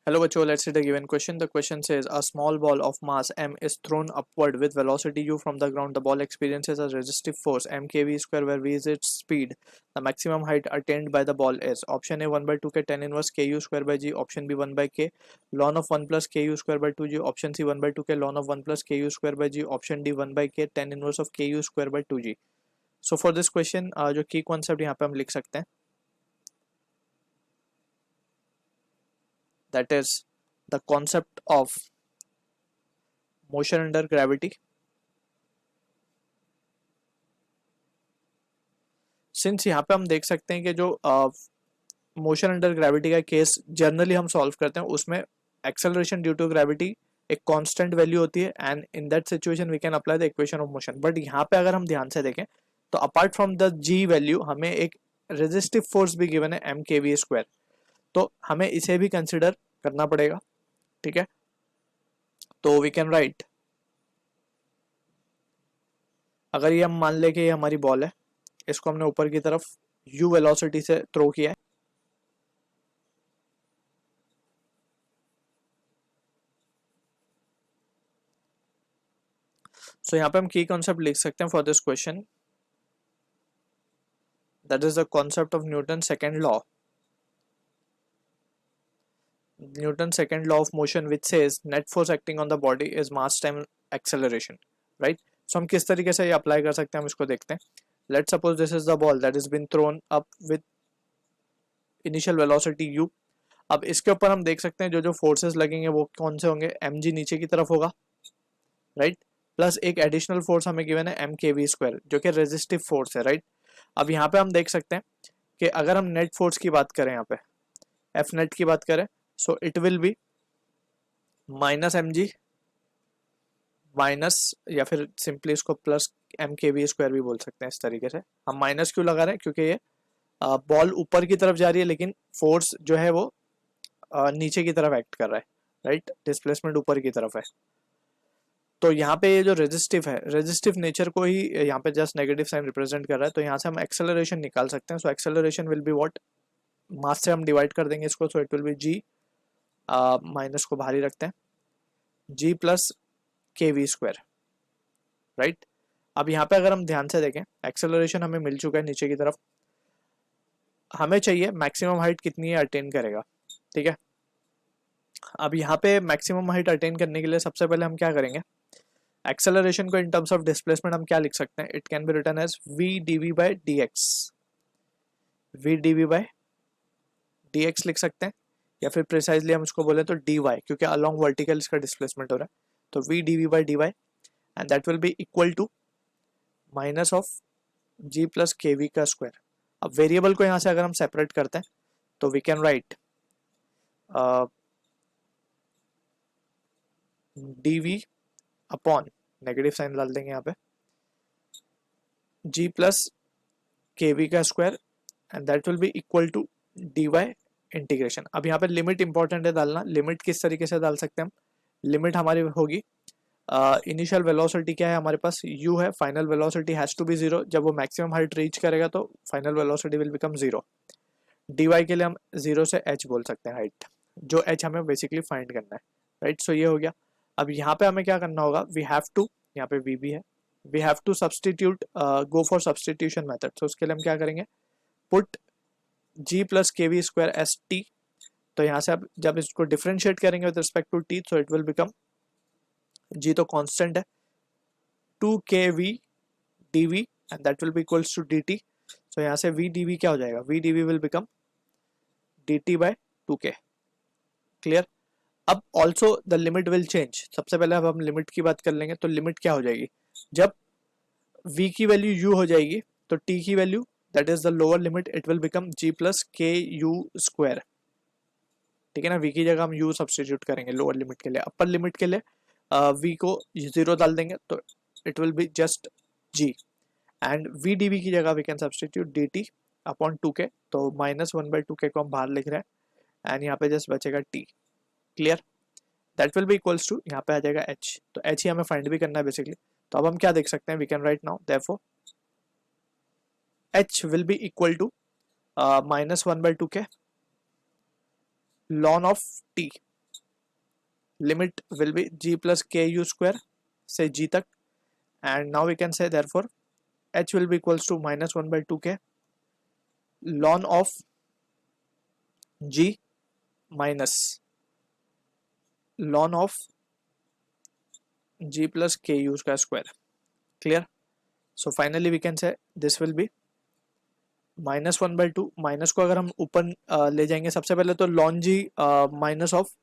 Hello बच्चों, let's see the given question. The question says a small ball of mass m is thrown upward with velocity u from the ground. The ball experiences a resistive force m kv square where v is its speed. The maximum height attained by the ball is option A 1 by 2 k tan inverse ku square by g, option B 1 by k ln of 1 plus ku square by 2g, option C 1 by 2 k ln of 1 plus ku square by g, option D 1 by k tan inverse of ku square by 2g. So for this question जो की concept यहाँ पे हम लिख सकते हैं, that is the concept of motion under gravity. Since यहाँ पे हम देख सकते हैं कि जो मोशन अंडर ग्रेविटी का केस जनरली हम सॉल्व करते हैं उसमें एक्सेलरेशन ड्यू टू ग्रेविटी एक कांस्टेंट वैल्यू होती है and in that situation we can apply the equation of motion. But यहाँ पे अगर हम ध्यान से देखें तो apart from the g value हमें एक रेजिस्टिव फोर्स भी गिवन है एम के वी स्क्वायर, तो हमें इसे भी कंसिडर करना पड़ेगा. ठीक है, तो वी कैन राइट, अगर ये हम मान ले कि ये हमारी बॉल है, इसको हमने ऊपर की तरफ u वेलोसिटी से थ्रो किया है. सो यहाँ पे हम की कॉन्सेप्ट लिख सकते हैं for this question, that is the concept of Newton second law. Newton second law of motion which says net force acting on the body is mass time acceleration. Right, so हम किस तरीके से ये apply कर सकते हैं हम इसको देखते हैं. Let suppose this is the ball that is been thrown up with initial velocity u. अब इसके ऊपर हम देख सकते हैं जो जो फोर्सेस लगेंगे वो कौन से होंगे. mg नीचे की तरफ होगा, राइट, प्लस एक एडिशनल फोर्स हमें गिवन है एम के वी स्क्वायर जो कि रेजिस्टिव फोर्स है. राइट, अब यहाँ पे हम देख सकते हैं कि अगर हम नेट फोर्स की बात करें, यहाँ पे एफ नेट की बात करें, so it will be minus m g minus, या फिर सिंपली इसको plus m k v square भी बोल सकते हैं. इस तरीके से हम माइनस क्यों लगा रहे हैं, क्योंकि ये बॉल ऊपर की तरफ जा रही है लेकिन फोर्स जो है वो नीचे की तरफ एक्ट कर रहा है. राइट, डिस्प्लेसमेंट ऊपर की तरफ है. तो यहाँ पे ये जो रेजिस्टिव है, रेजिस्टिव नेचर को ही यहाँ पे जस्ट नेगेटिव साइन रिप्रेजेंट कर रहा है. तो यहाँ से हम एक्सेलरेशन निकाल सकते हैं. So acceleration will be what, mass से हम डिवाइड कर देंगे इसको, so it will be g, minus को बाहर ही रखते हैं, g plus k v square. Right, अब यहाँ पे अगर हम ध्यान से देखें एक्सेलरेशन हमें मिल चुका है नीचे की तरफ, हमें चाहिए मैक्सिमम हाइट कितनी है अटेन करेगा. ठीक है, अब यहाँ पे मैक्सिमम हाइट अटेन करने के लिए सबसे पहले हम क्या करेंगे, एक्सेलरेशन को इन टर्म्स ऑफ डिस्प्लेसमेंट हम क्या लिख सकते हैं, it can be written as v d v by d x. V d v by d x लिख सकते हैं, या फिर प्रिसाइजली हम इसको बोले तो डी वाई, क्योंकि अलॉन्ग वर्टिकल इसका डिस्प्लेसमेंट हो रहा है. तो v d v by d y and that will be equal to minus of g plus k v का स्क्वायर. अब वेरिएबल को यहाँ से अगर हम सेपरेट करते हैं तो we can write d v upon, negative sign डाल देंगे यहाँ पे, g प्लस के वी का square and that will be equal to D y integration. अब यहाँ पे लिमिट इंपॉर्टेंट है डालना. लिमिट किस तरीके से डाल सकते हैं हम, लिमिट हमारी होगी इनिशियल वेलोसिटी क्या है हमारे पास, u है, final velocity has to be zero. जब वो मैक्सिमम हाइट रीच करेगा तो final velocity will become zero. dy के लिए हम जीरो से h बोल सकते हैं हाइट, जो h हमें बेसिकली फाइंड करना है. राइट, सो ये हो गया. अब यहाँ पे हमें क्या करना होगा, वी हैव टू, यहाँ पे वी भी है, we have to substitute, go for substitution method. तो उसके लिए हम क्या करेंगे, put g plus k v square as t. तो यहाँ से अब जब इसको डिफ्रेंशिएट करेंगे with respect to t, so it will become, g तो कांस्टेंट है, 2kv dv and that will be equals to dt. So यहाँ से v dv क्या हो जाएगा, v dv will become dt by 2k. Clear. अब also the limit will change. सबसे पहले अब हम लिमिट की बात कर लेंगे. तो लिमिट क्या हो जाएगी, जब v की वैल्यू u हो जाएगी तो t की value, that is the lower limit, it will become g plus k u square. ठीक है ना, v की जगह हम u सब्सटीट्यूट करेंगे लोअर लिमिट के लिए. अपर लिमिट के लिए v को जीरो डाल देंगे तो it will be just g and v dv की जगह we can substitute dt upon 2k. तो माइनस 1/2k को हम बाहर लिख रहे हैं एंड यहाँ पे जस्ट बचेगा t. Clear, that will be equals to, यहाँ पे आ जाएगा h. तो h ही हमें फाइंड भी करना है बेसिकली. तो अब हम क्या देख सकते हैं, we can write now therefore h will be equal to minus 1/2k ln of t. Limit will be g plus k u square से g तक, and now we can say therefore h will be equals to -1/2k ln of g minus ln of g plus ku का square. Clear? So finally we can say this will be -1/2. Minus को अगर हम ऊपर ले जाएंगे, सबसे पहले तो ln g minus of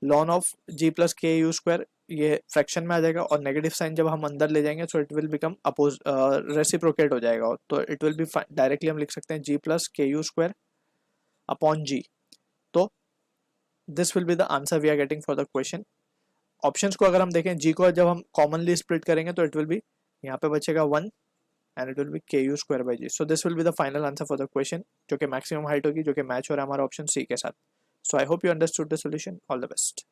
ln of g plus k u square, ये फ्रैक्शन में आ जाएगा, और नेगेटिव साइन जब हम अंदर ले जाएंगे so it will become oppose reciprocate हो जाएगा, तो इट विल बी डायरेक्टली हम लिख सकते हैं g plus k u square upon g. तो this will be the answer we are getting for the question. Options को अगर हम देखें, g को जब हम कॉमनली स्प्लिट करेंगे तो इट विल बी, यहाँ पे बचेगा 1 and it will be ku square by g. So this will be the final answer for the question, जो कि maximum height होगी, जो कि मैच हो रहा है हमारा ऑप्शन सी के साथ. So I hope you understood the solution. All the best.